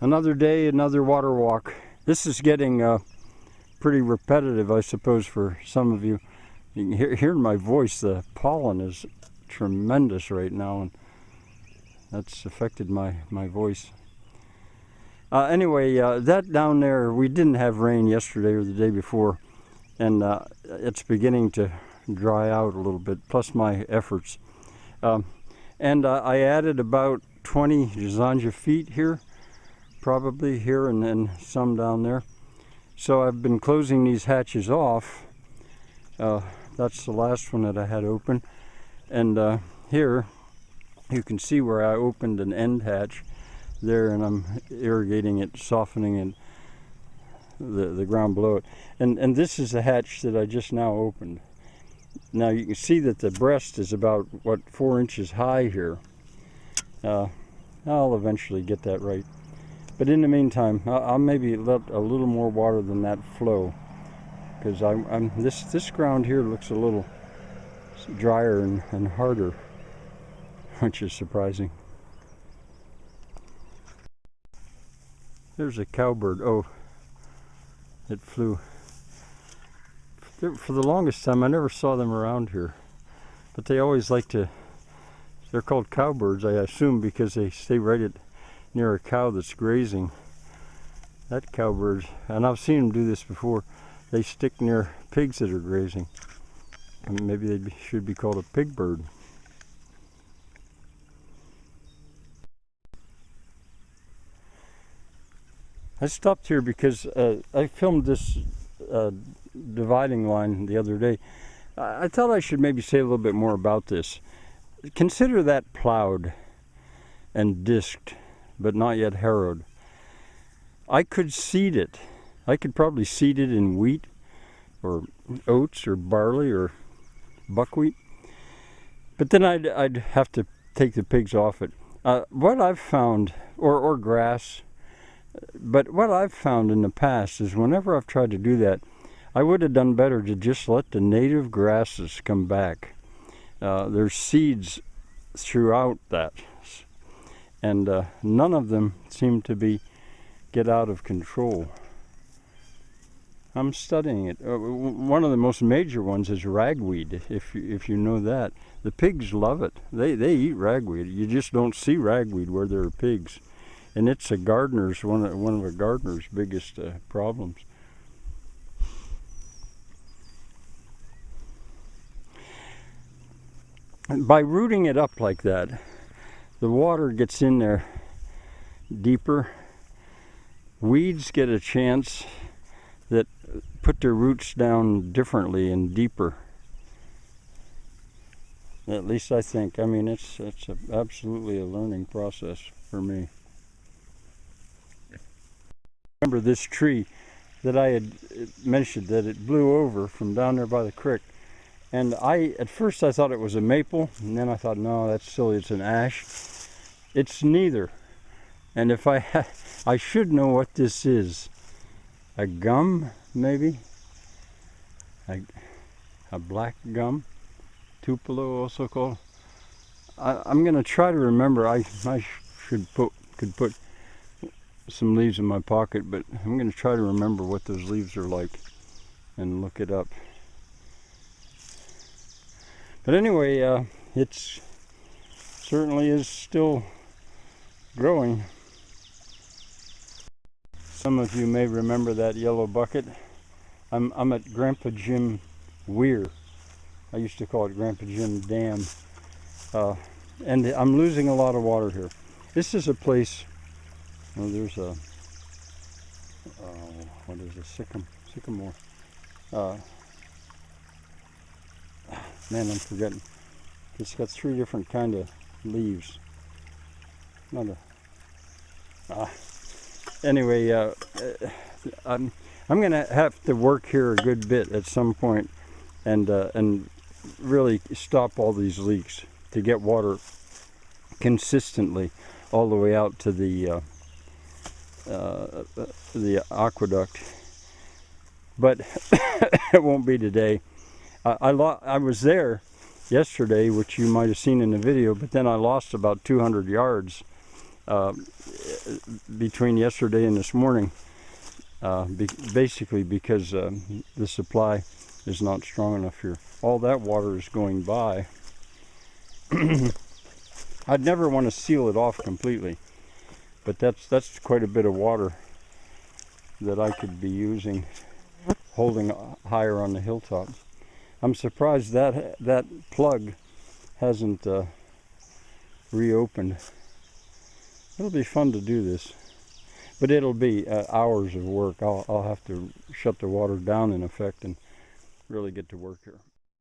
Another day, another water walk. This is getting pretty repetitive, I suppose, for some of you. You can hear in my voice, the pollen is tremendous right now, and that's affected my voice. Anyway, that down there, we didn't have rain yesterday or the day before, and it's beginning to dry out a little bit, plus my efforts. And I added about 20 Jazanja feet here, probably here, and then some down there. So I've been closing these hatches off. That's the last one that I had open. And here you can see where I opened an end hatch there, and I'm irrigating it, softening it, the ground below it. And this is the hatch that I just now opened. Now you can see that the breast is about, 4 inches high here. I'll eventually get that right. But in the meantime, I'll maybe let a little more water than that flow, because this ground here looks a little drier and harder, which is surprising. There's a cowbird. Oh, it flew. For the longest time, I never saw them around here, but they always like to. They're called cowbirds, I assume, because they stay right near a cow that's grazing. That cowbird, and I've seen them do this before, they stick near pigs that are grazing. And maybe they should be called a pig bird. I stopped here because I filmed this dividing line the other day. I thought I should maybe say a little bit more about this. Consider that plowed and disked, but not yet harrowed. I could seed it. I could probably seed it in wheat or oats or barley or buckwheat. But then I'd have to take the pigs off it. What I've found, or grass, but what I've found in the past is whenever I've tried to do that, I would have done better to just let the native grasses come back. There's seeds throughout that, and none of them seem to get out of control. I'm studying it. One of the most major ones is ragweed, if you know that. The pigs love it. They eat ragweed. You just don't see ragweed where there are pigs, and it's one of a gardener's biggest problems. By rooting it up like that, the water gets in there deeper. Weeds get a chance that put their roots down differently and deeper. At least I think. I mean, it's absolutely a learning process for me. Remember this tree that I had mentioned that it blew over from down there by the creek. And at first I thought it was a maple, and then I thought, no, that's silly, it's an ash. It's neither. And if I should know what this is. A gum, maybe? A black gum? Tupelo, also called. I'm going to try to remember. I could put some leaves in my pocket, but I'm going to try to remember what those leaves are like and look it up. But anyway, it certainly is still growing. Some of you may remember that yellow bucket. I'm at Grandpa Jim Weir. I used to call it Grandpa Jim Dam. And I'm losing a lot of water here. This is a place, there's a, what is it, sycamore. Man, I'm forgetting. It's got 3 different kind of leaves. Anyway, I'm gonna have to work here a good bit at some point, and really stop all these leaks to get water consistently all the way out to the aqueduct. But it won't be today. I was there yesterday, which you might have seen in the video, but then I lost about 200 yards between yesterday and this morning, basically because the supply is not strong enough here. All that water is going by. I'd never want to seal it off completely, but that's quite a bit of water that I could be using, holding higher on the hilltops. I'm surprised that plug hasn't reopened. It'll be fun to do this, but it'll be hours of work. I'll have to shut the water down in effect and really get to work here.